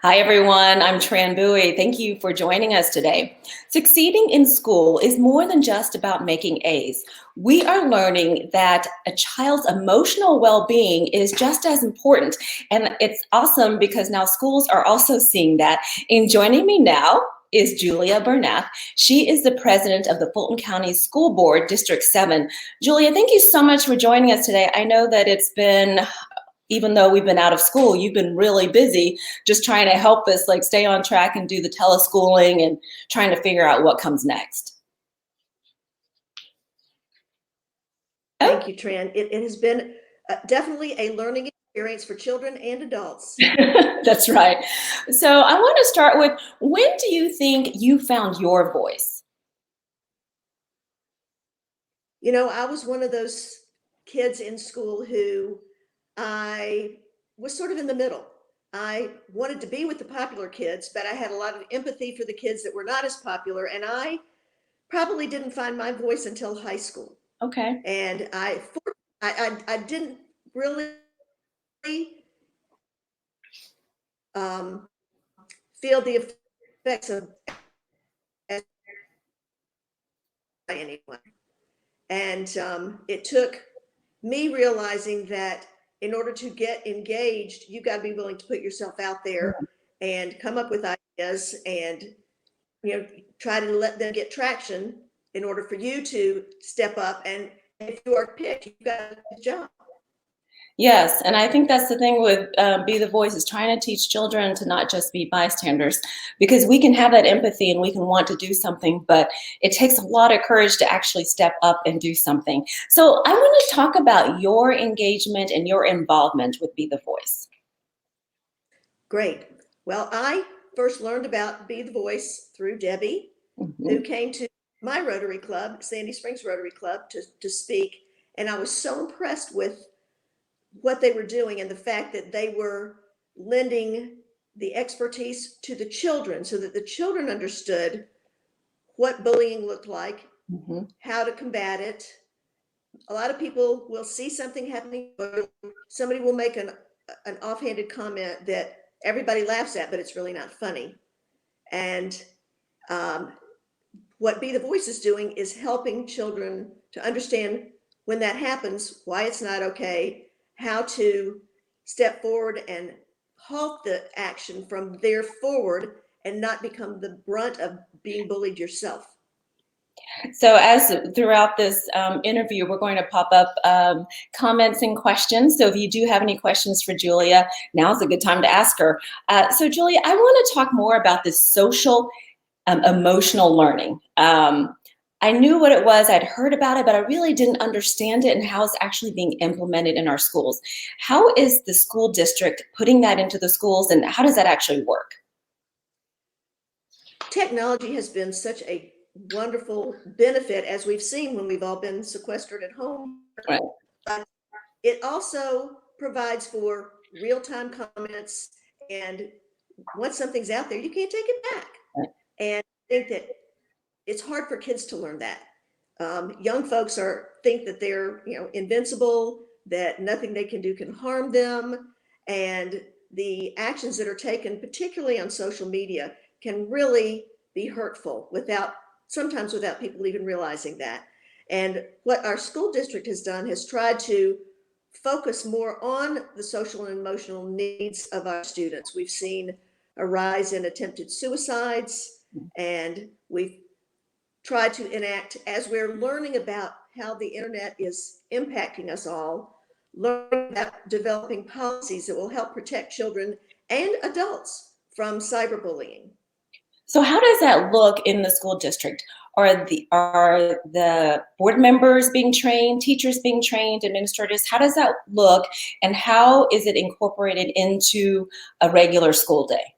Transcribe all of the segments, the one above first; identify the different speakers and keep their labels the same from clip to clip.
Speaker 1: Hi, everyone. I'm Tran Bowie. Thank you for joining us today. Succeeding in school is more than just about making A's. We are learning that a child's emotional well-being is just as important. And it's awesome because now schools are also seeing that. And joining me now is Julia Bernath. She is the president of the Fulton County School Board, District 7. Julia, thank you so much for joining us today. I know that it's been even though we've been out of school, you've been really busy just trying to help us like stay on track and do the teleschooling and trying to figure out what comes next.
Speaker 2: Thank you, Tran. It has been definitely a learning experience for children and adults.
Speaker 1: That's right. So I want to start with, when do you think you found your voice?
Speaker 2: You know, I was one of those kids in school who I was sort of in the middle. I wanted to be with the popular kids, but I had a lot of empathy for the kids that were not as popular, and I probably didn't find my voice until high school.
Speaker 1: Okay.
Speaker 2: And I didn't really feel the effects of anyone. And it took me realizing that in order to get engaged, you got to be willing to put yourself out there and come up with ideas and, you know, try to let them get traction in order for you to step up. And if you are picked, you've got a good job.
Speaker 1: Yes, and I think that's the thing with Be the Voice, is trying to teach children to not just be bystanders, because we can have that empathy and we can want to do something, but it takes a lot of courage to actually step up and do something. So I want to talk about your engagement and your involvement with Be the Voice.
Speaker 2: Great. Well, I first learned about Be the Voice through Debbie, who came to my Rotary Club, Sandy Springs Rotary Club, to speak. And I was so impressed with what they were doing and the fact that they were lending the expertise to the children so that the children understood what bullying looked like, how to combat it. A lot of people will see something happening, or somebody will make an offhanded comment that everybody laughs at, but it's really not funny. And what Be the Voice is doing is helping children to understand when that happens, why it's not okay, how to step forward and halt the action from there forward and not become the brunt of being bullied yourself.
Speaker 1: So as throughout this interview, we're going to pop up comments and questions. So if you do have any questions for Julia, now's a good time to ask her. So Julia, I want to talk more about this social emotional learning. I knew what it was, I'd heard about it, but I really didn't understand it and how it's actually being implemented in our schools. How is the school district putting that into the schools, and how does that actually work?
Speaker 2: Technology has been such a wonderful benefit, as we've seen when we've all been sequestered at home.
Speaker 1: Right.
Speaker 2: But it also provides for real-time comments, and once something's out there, you can't take it back.
Speaker 1: Right.
Speaker 2: And I think that it's hard for kids to learn that. Young folks think that they're, you know, invincible, that nothing they can do can harm them, and the actions that are taken, particularly on social media, can really be hurtful sometimes without people even realizing that. And what our school district has done has tried to focus more on the social and emotional needs of our students. We've seen a rise in attempted suicides, and we've tried to enact, as we're learning about how the internet is impacting us all, learning about developing policies that will help protect children and adults from cyberbullying.
Speaker 1: So how does that look in the school district? Are the board members being trained, teachers being trained, administrators? How does that look, and how is it incorporated into a regular school day?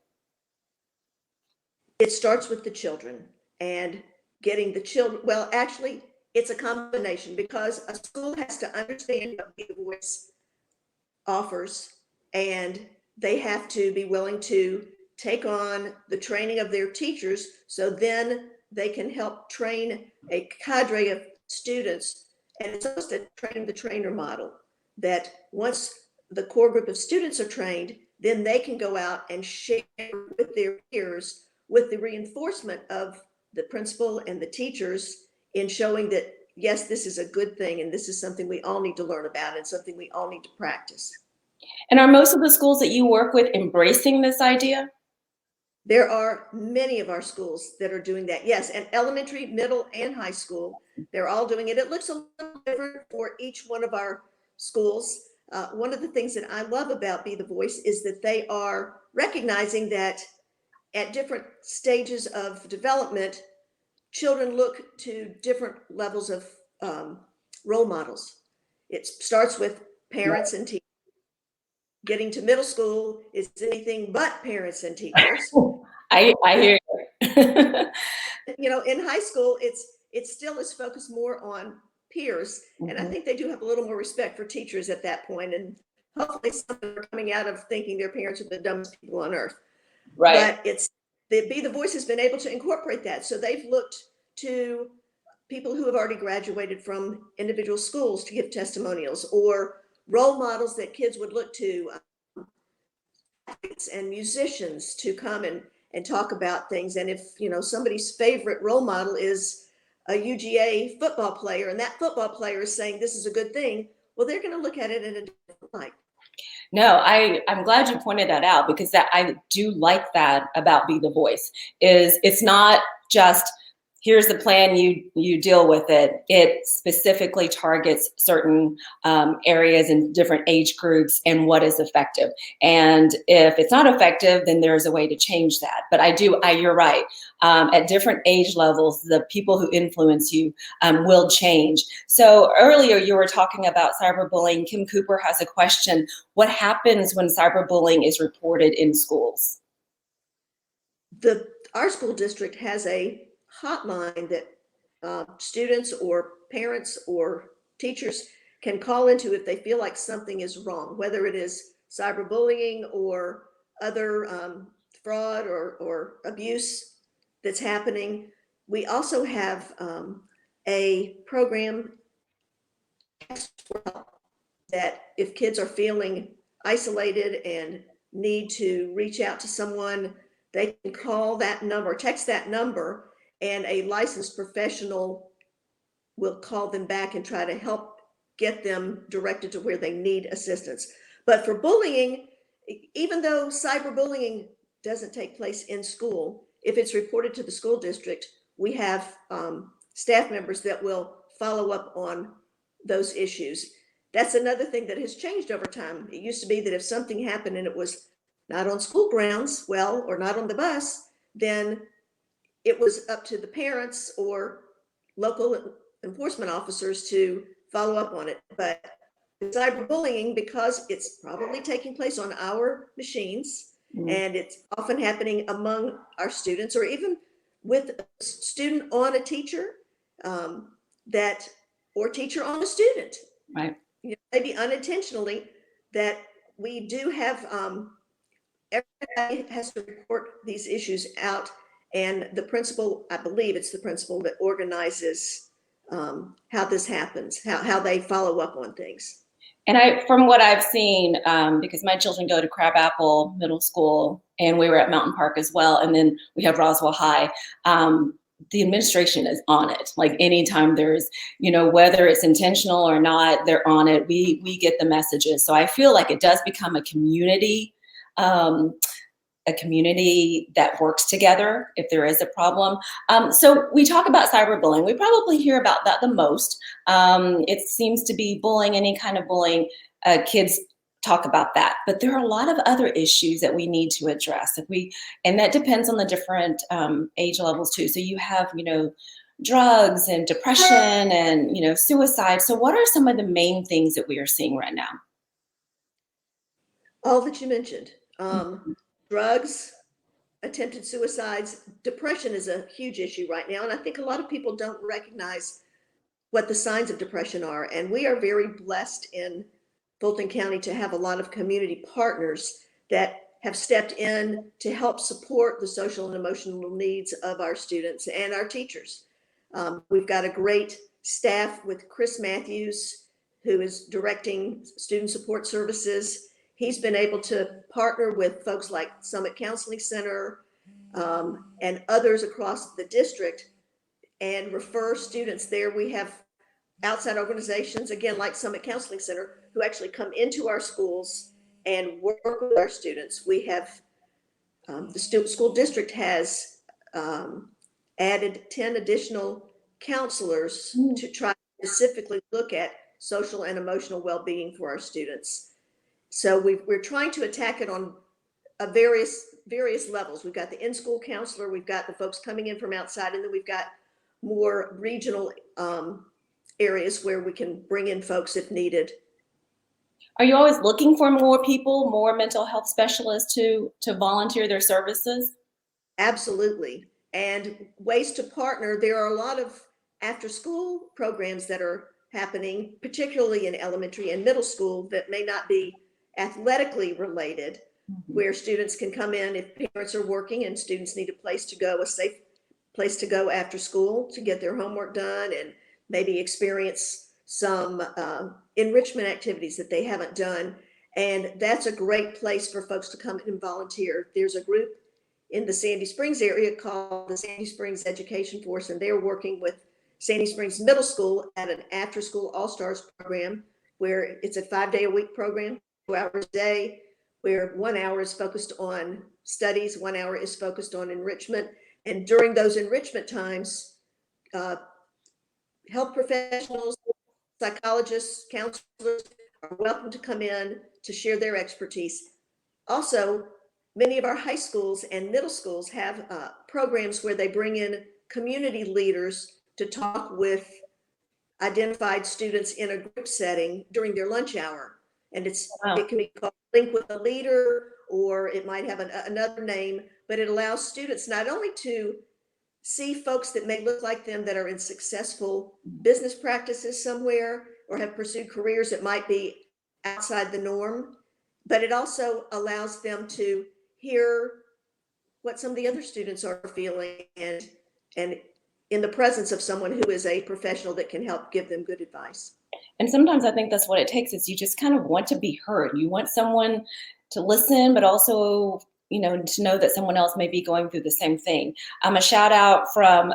Speaker 2: It starts with the children and getting the children. Well, actually, it's a combination, because a school has to understand what Be the Voice offers, and they have to be willing to take on the training of their teachers, so then they can help train a cadre of students. And it's just a train the trainer model, that once the core group of students are trained, then they can go out and share with their peers with the reinforcement of the principal and the teachers in showing that, yes, this is a good thing and this is something we all need to learn about and something we all need to practice.
Speaker 1: And are most of the schools that you work with embracing this idea?
Speaker 2: There are many of our schools that are doing that. Yes, and elementary, middle, and high school, they're all doing it. It looks a little different for each one of our schools. One of the things that I love about Be the Voice is that they are recognizing that at different stages of development, children look to different levels of role models. It starts with parents and teachers. Getting to middle school is anything but parents and teachers.
Speaker 1: I hear you.
Speaker 2: In high school, it still is focused more on peers, and I think they do have a little more respect for teachers at that point, and hopefully some are coming out of thinking their parents are the dumbest people on earth.
Speaker 1: Right.
Speaker 2: But it's the Be the Voice has been able to incorporate that, so they've looked to people who have already graduated from individual schools to give testimonials, or role models that kids would look to, and musicians to come and talk about things. And if somebody's favorite role model is a UGA football player, and that football player is saying this is a good thing, well, they're going to look at it in a different light.
Speaker 1: No, I'm glad you pointed that out, because that I do like that about Be the Voice. Is it's not just here's the plan, you deal with it. It specifically targets certain areas and different age groups and what is effective. And if it's not effective, then there's a way to change that. But you're right. At different age levels, the people who influence you will change. So earlier you were talking about cyberbullying. Kim Cooper has a question. What happens when cyberbullying is reported in schools?
Speaker 2: Our school district has a hotline that students or parents or teachers can call into if they feel like something is wrong, whether it is cyberbullying or other fraud or abuse that's happening. We also have a program that if kids are feeling isolated and need to reach out to someone, they can call that number, text that number, and a licensed professional will call them back and try to help get them directed to where they need assistance. But for bullying, even though cyberbullying doesn't take place in school, if it's reported to the school district, we have staff members that will follow up on those issues. That's another thing that has changed over time. It used to be that if something happened and it was not on school grounds, or not on the bus, then it was up to the parents or local enforcement officers to follow up on it. But cyberbullying, because it's probably taking place on our machines, and it's often happening among our students, or even with a student on a teacher, or teacher on a student,
Speaker 1: right?
Speaker 2: Maybe unintentionally, that we do have everybody has to report these issues out. And the principal, I believe it's the principal that organizes how this happens, how they follow up on things.
Speaker 1: And from what I've seen, because my children go to Crabapple Middle School, and we were at Mountain Park as well, and then we have Roswell High. The administration is on it. Like anytime there's, whether it's intentional or not, they're on it. We get the messages. So I feel like it does become a community that works together if there is a problem. So we talk about cyberbullying. We probably hear about that the most. It seems to be bullying, any kind of bullying. Kids talk about that, but there are a lot of other issues that we need to address. And that depends on the different age levels too. So you have, drugs and depression and, suicide. So what are some of the main things that we are seeing right now?
Speaker 2: All that you mentioned. Drugs, attempted suicides, depression is a huge issue right now. And I think a lot of people don't recognize what the signs of depression are. And we are very blessed in Fulton County to have a lot of community partners that have stepped in to help support the social and emotional needs of our students and our teachers. We've got a great staff with Chris Matthews, who is directing student support services. he's been able to partner with folks like Summit Counseling Center and others across the district and refer students there. We have outside organizations, again, like Summit Counseling Center, who actually come into our schools and work with our students. We have the school district has added 10 additional counselors to try to specifically look at social and emotional well-being for our students. So we're trying to attack it on various levels. We've got the in-school counselor, we've got the folks coming in from outside, and then we've got more regional areas where we can bring in folks if needed.
Speaker 1: Are you always looking for more people, more mental health specialists to volunteer their services?
Speaker 2: Absolutely. And ways to partner. There are a lot of after-school programs that are happening, particularly in elementary and middle school, that may not be athletically related, where students can come in if parents are working and students need a place to go, a safe place to go after school to get their homework done and maybe experience some enrichment activities that they haven't done. And that's a great place for folks to come and volunteer. There's a group in the Sandy Springs area called the Sandy Springs Education Force, and they're working with Sandy Springs Middle School at an after-school all-stars program where it's a 5-day-a-week program, 2 hours a day, where 1 hour is focused on studies, 1 hour is focused on enrichment. And during those enrichment times, health professionals, psychologists, counselors are welcome to come in to share their expertise. Also, many of our high schools and middle schools have programs where they bring in community leaders to talk with identified students in a group setting during their lunch hour. And it can be called Link with a Leader, or it might have another name, but it allows students not only to see folks that may look like them that are in successful business practices somewhere or have pursued careers that might be outside the norm, but it also allows them to hear what some of the other students are feeling and in the presence of someone who is a professional that can help give them good advice.
Speaker 1: And sometimes I think that's what it takes, is you just kind of want to be heard. You want someone to listen, but also, you know, to know that someone else may be going through the same thing. A shout out from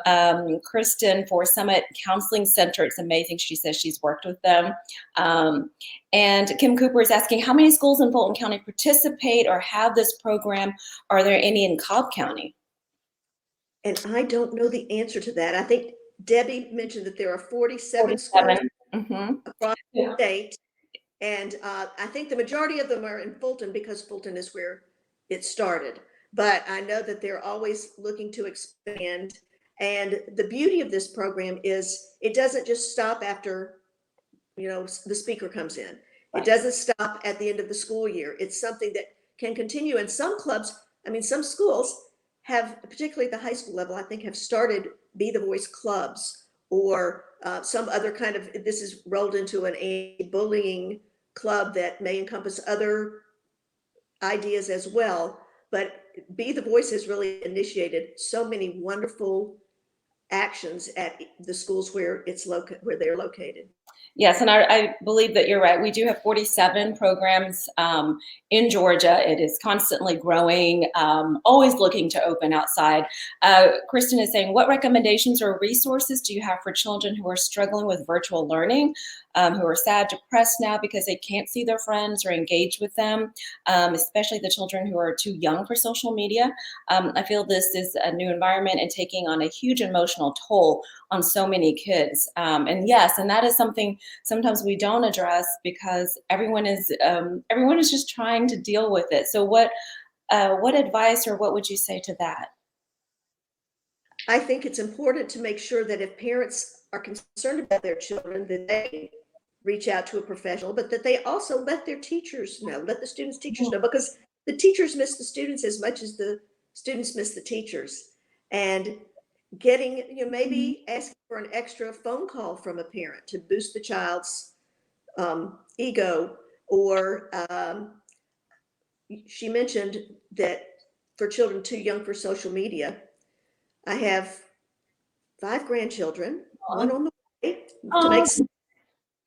Speaker 1: Kristen for Summit Counseling Center. It's amazing. She says she's worked with them. And Kim Cooper is asking, how many schools in Fulton County participate or have this program? Are there any in Cobb County?
Speaker 2: And I don't know the answer to that. I think Debbie mentioned that there are 47 schools across the state. And I think the majority of them are in Fulton because Fulton is where it started. But I know that they're always looking to expand. And the beauty of this program is it doesn't just stop after, you know, the speaker comes in. It doesn't stop at the end of the school year. It's something that can continue. And some clubs, I mean, some schools have, particularly at the high school level, I think have started Be the Voice clubs or some other kind of, this is rolled into an anti-bullying club that may encompass other ideas as well. But Be the Voice has really initiated so many wonderful actions at the schools where where they're located.
Speaker 1: Yes, and I believe that you're right. We do have 47 programs in Georgia. It is constantly growing, always looking to open outside. Kristen is saying, what recommendations or resources do you have for children who are struggling with virtual learning, who are sad, depressed now because they can't see their friends or engage with them, especially the children who are too young for social media? I feel this is a new environment and taking on a huge emotional toll on so many kids. And yes, and that is something sometimes we don't address because everyone is just trying to deal with it. So what advice or what would you say to that?
Speaker 2: I think it's important to make sure that if parents are concerned about their children, that they reach out to a professional, but that they also let their teachers know, let the students' teachers know, because the teachers miss the students as much as the students miss the teachers. And getting, you know, maybe asking for an extra phone call from a parent to boost the child's ego, or she mentioned that for children too young for social media, I have 5 grandchildren, one on the way to make sense.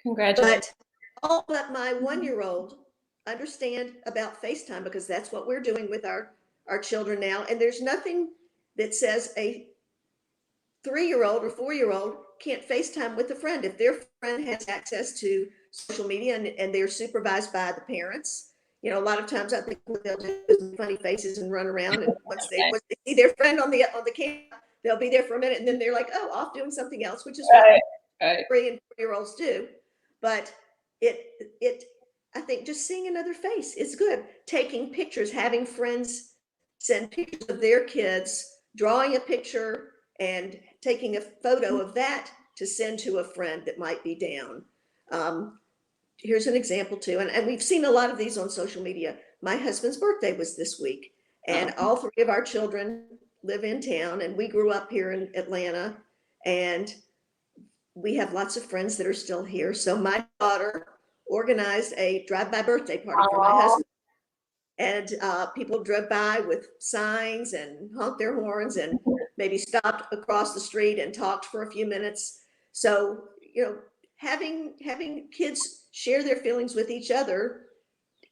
Speaker 1: Congratulations.
Speaker 2: But all but my 1-year-old understand about FaceTime, because that's what we're doing with our children now. And there's nothing that says a 3-year-old or 4-year-old can't FaceTime with a friend. If their friend has access to social media and they're supervised by the parents, a lot of times I think what they'll do is funny faces and run around. And once they see their friend on the camera, they'll be there for a minute and then they're like, oh, off doing something else, which is what
Speaker 1: Right.
Speaker 2: 3 and 4-year-olds do. But I think just seeing another face is good. Taking pictures, having friends send pictures of their kids, drawing a picture and taking a photo of that to send to a friend that might be down. Here's an example too, and we've seen a lot of these on social media. My husband's birthday was this week, and all 3 of our children live in town, and we grew up here in Atlanta, and we have lots of friends that are still here. So my daughter organized a drive-by birthday party for my husband. And people drove by with signs and honked their horns and maybe stopped across the street and talked for a few minutes. So, having kids share their feelings with each other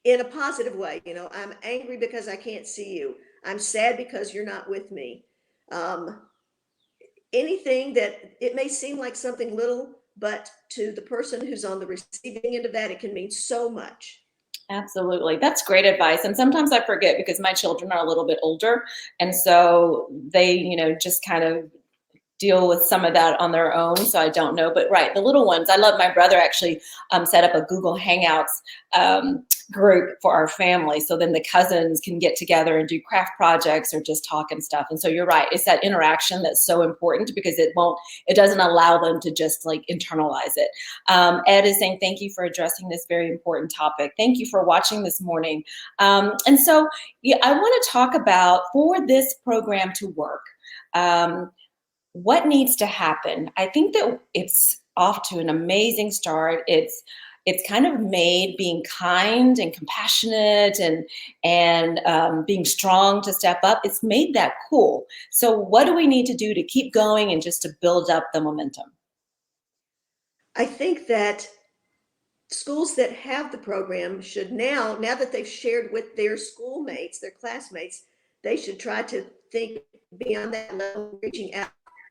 Speaker 2: in a positive way. I'm angry because I can't see you. I'm sad because you're not with me. Anything that it may seem like something little, but to the person who's on the receiving end of that, it can mean so much.
Speaker 1: Absolutely. That's great advice. And sometimes I forget because my children are a little bit older. And so they, just kind of deal with some of that on their own. So I don't know, but right. The little ones, I love. My brother actually set up a Google Hangouts group for our family. So then the cousins can get together and do craft projects or just talk and stuff. And so you're right. It's that interaction that's so important because it doesn't allow them to just like internalize it. Ed is saying, thank you for addressing this very important topic. Thank you for watching this morning. And so I want to talk about, for this program to work, what needs to happen. I think that it's off to an amazing start. It's kind of made being kind and compassionate and being strong to step up. It's made that cool. So what do we need to do to keep going and just to build up the momentum?
Speaker 2: I think that schools that have the program should now that they've shared with their schoolmates, their classmates, they should try to think beyond that level, reaching out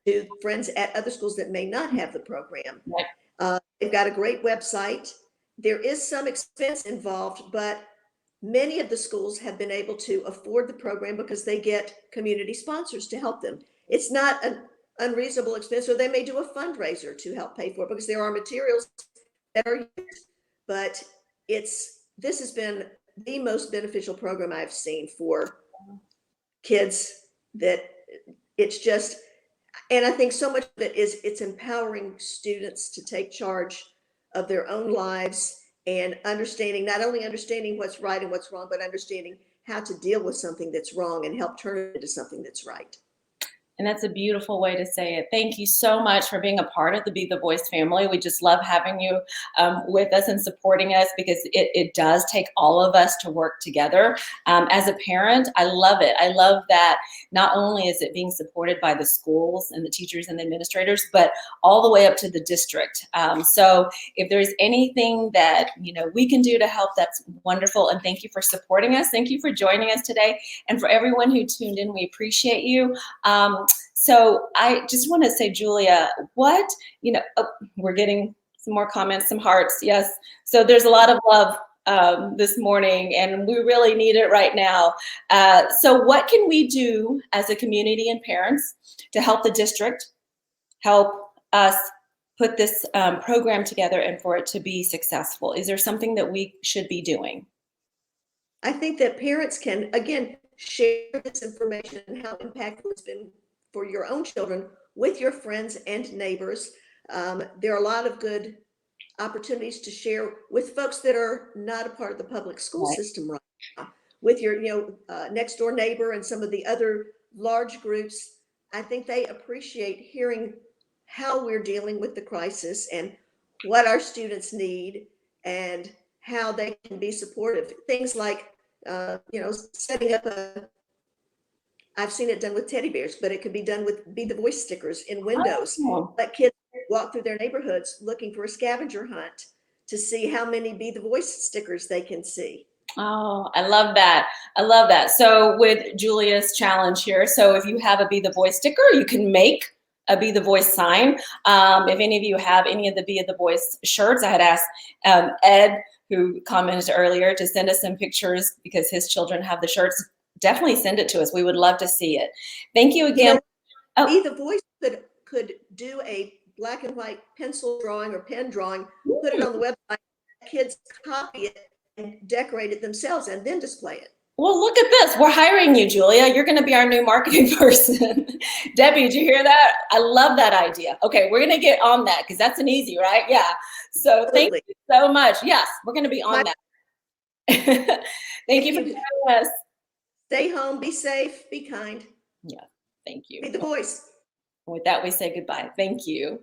Speaker 2: to friends at other schools that may not have the program.
Speaker 1: Right.
Speaker 2: They've got a great website. There is some expense involved, but many of the schools have been able to afford the program because they get community sponsors to help them. It's not an unreasonable expense, or they may do a fundraiser to help pay for it because there are materials that are used. But this has been the most beneficial program I've seen for kids. That it's just, and I think so much of it is it's empowering students to take charge of their own lives and not only understanding what's right and what's wrong, but understanding how to deal with something that's wrong and help turn it into something that's right.
Speaker 1: And that's a beautiful way to say it. Thank you so much for being a part of the Be the Voice family. We just love having you with us and supporting us because it does take all of us to work together. As a parent, I love it. I love that not only is it being supported by the schools and the teachers and the administrators, but all the way up to the district. So if there's anything that we can do to help, that's wonderful. And thank you for supporting us. Thank you for joining us today. And for everyone who tuned in, we appreciate you. So I just want to say, Julia, we're getting some more comments, some hearts. Yes. So there's a lot of love this morning, and we really need it right now. So what can we do as a community and parents to help the district, help us put this program together and for it to be successful? Is there something that we should be doing?
Speaker 2: I think that parents can, again, share this information and how impactful it's been for your own children with your friends and neighbors. There are a lot of good opportunities to share with folks that are not a part of the public school system right now, with your next door neighbor and some of the other large groups. I think they appreciate hearing how we're dealing with the crisis and what our students need and how they can be supportive. Things like setting up I've seen it done with teddy bears, but it could be done with Be the Voice stickers in windows. Let kids walk through their neighborhoods looking for a scavenger hunt to see how many Be the Voice stickers they can see.
Speaker 1: Oh, I love that. I love that. So with Julia's challenge here, so if you have a Be the Voice sticker, you can make a Be the Voice sign. If any of you have any of the Be the Voice shirts, I had asked Ed, who commented earlier, to send us some pictures because his children have the shirts. Definitely send it to us. We would love to see it. Thank you
Speaker 2: You
Speaker 1: again.
Speaker 2: know,
Speaker 1: Oh,
Speaker 2: Be the Voice could do a black and white pencil drawing or pen drawing, put it on the website, kids copy it and decorate it themselves and then display it.
Speaker 1: well, look at this. We're hiring you, Julia. You're going to be our new marketing person. Debbie, did you hear that? I love that idea. Okay, we're going to get on that because that's an easy, right? Yeah. So thank
Speaker 2: Absolutely.
Speaker 1: you so much. Yes, we're going to be
Speaker 2: My,
Speaker 1: on that. Thank you for
Speaker 2: and
Speaker 1: joining us.
Speaker 2: stay home, be safe, be kind,
Speaker 1: Yeah, thank you.
Speaker 2: be the voice.
Speaker 1: With that, we say goodbye. Thank you.